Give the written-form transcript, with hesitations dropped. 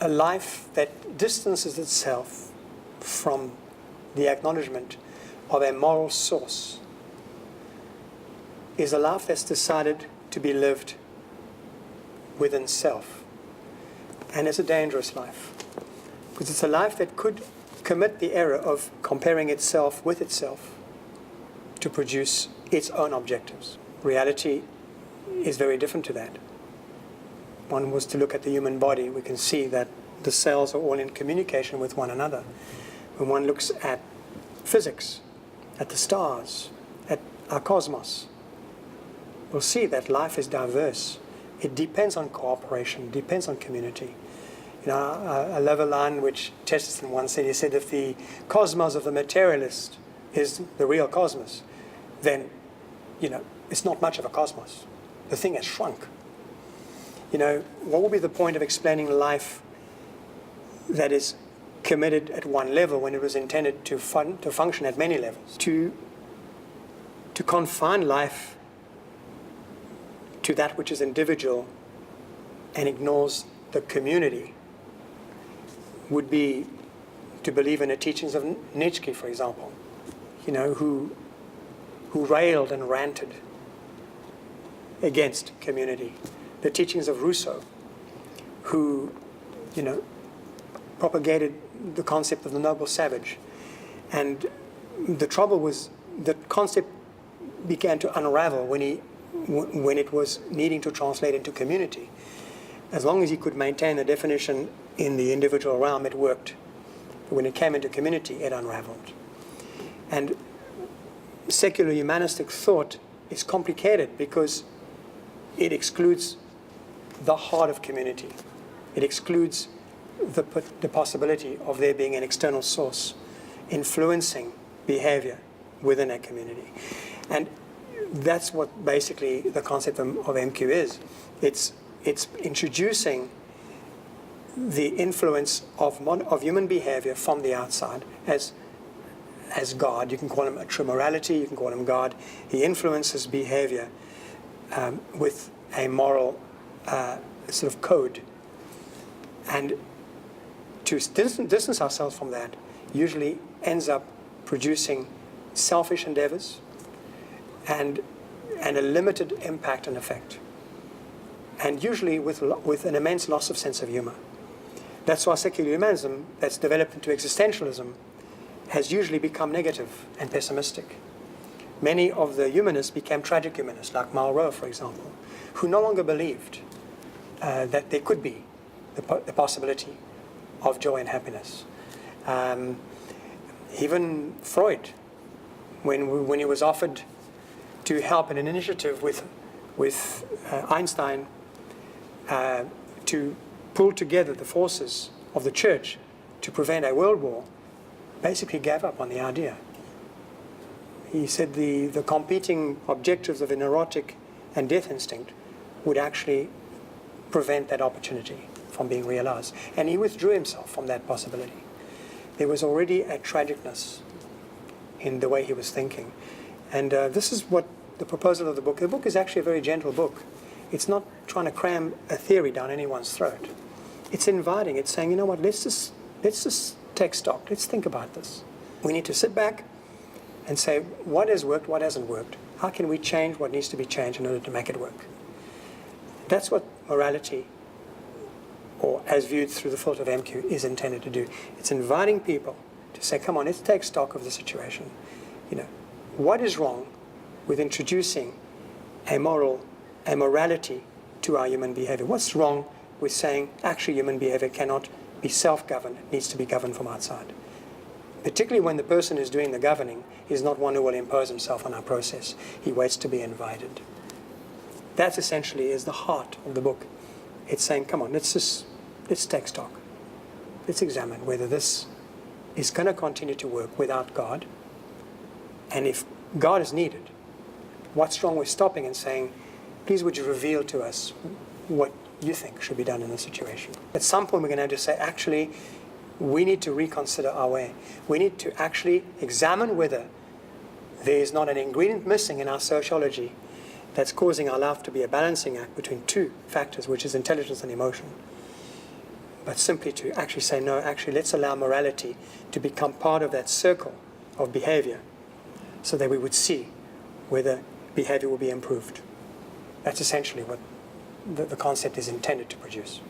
a life that distances itself from the acknowledgement of a moral source is a life that's decided to be lived within self. And it's a dangerous life, because it's a life that could commit the error of comparing itself with itself to produce its own objectives. Reality is very different to that. One was to look at the human body, we can see that the cells are all in communication with one another. When one looks at physics, at the stars, at our cosmos, we'll see that life is diverse. It depends on cooperation, depends on community. You know, I love a line which Chesterton once said. He said, if the cosmos of the materialist is the real cosmos, then, you know, it's not much of a cosmos. The thing has shrunk. You know, what would be the point of explaining life that is committed at one level when it was intended to function at many levels? To confine life to that which is individual and ignores the community would be to believe in the teachings of Nietzsche, for example, you know, who railed and ranted against community. The teachings of Rousseau, who, you know, propagated the concept of the noble savage. And the trouble was the concept began to unravel when it was needing to translate into community. As long as he could maintain the definition in the individual realm, it worked. But when it came into community, it unraveled. And secular humanistic thought is complicated because it excludes the heart of community. It excludes the possibility of there being an external source influencing behavior within a community. And that's what basically the concept of MQ is. It's introducing the influence of human behavior from the outside as God. You can call him a true morality, you can call him God. He influences behavior with a moral sort of code. And to distance ourselves from that usually ends up producing selfish endeavors and a limited impact and effect. And usually with an immense loss of sense of humor. That's why secular humanism that's developed into existentialism has usually become negative and pessimistic. Many of the humanists became tragic humanists, like Malraux, for example, who no longer believed that there could be the possibility of joy and happiness. Even Freud, when he was offered to help in an initiative with Einstein to pull together the forces of the church to prevent a world war, basically gave up on the idea. He said the competing objectives of a neurotic and death instinct would actually prevent that opportunity from being realized. And he withdrew himself from that possibility. There was already a tragicness in the way he was thinking. And this is what the proposal of the book. The book is actually a very gentle book. It's not trying to cram a theory down anyone's throat. It's inviting. It's saying, you know what, let's just take stock. Let's think about this. We need to sit back and say, what has worked, what hasn't worked? How can we change what needs to be changed in order to make it work? That's what morality, or as viewed through the filter of MQ, is intended to do. It's inviting people to say, come on, let's take stock of the situation. You know, what is wrong with introducing a morality to our human behavior? What's wrong with saying, actually, human behavior cannot be self-governed, it needs to be governed from outside? Particularly when the person who's doing the governing is not one who will impose himself on our process. He waits to be invited. That essentially is the heart of the book. It's saying, come on, let's take stock. Let's examine whether this is going to continue to work without God. And if God is needed, what's wrong with stopping and saying, please would you reveal to us what you think should be done in this situation? At some point we're going to have to say, actually, we need to reconsider our way. We need to actually examine whether there is not an ingredient missing in our sociology that's causing our life to be a balancing act between two factors, which is intelligence and emotion. but simply to actually say, no, actually let's allow morality to become part of that circle of behavior so that we would see whether behavior will be improved. That's essentially what the concept is intended to produce.